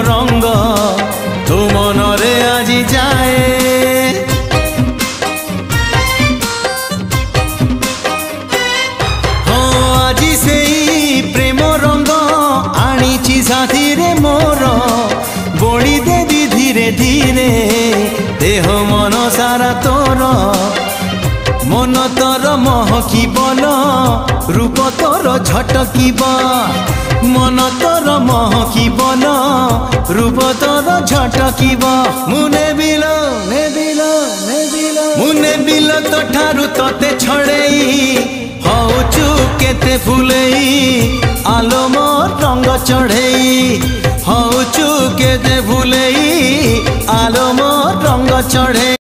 रंग तो मनरे आजी जाए। हाँ आजी से प्रेम रंग आनी साथी रे मोर बोली देवी धीरे धीरे देह मन सारा तोर। मन तोर महकिब रूप तोर झटकिब मन तोर महकिब रूप तोर झटकिब। मुने बिल मुने बिल तो ठारू तोते छड़ेई हौचु केते फुलेई आलो मोर रंग चढ़ेई हौचु केते फुलेई आलो मोर रंग चढ़े।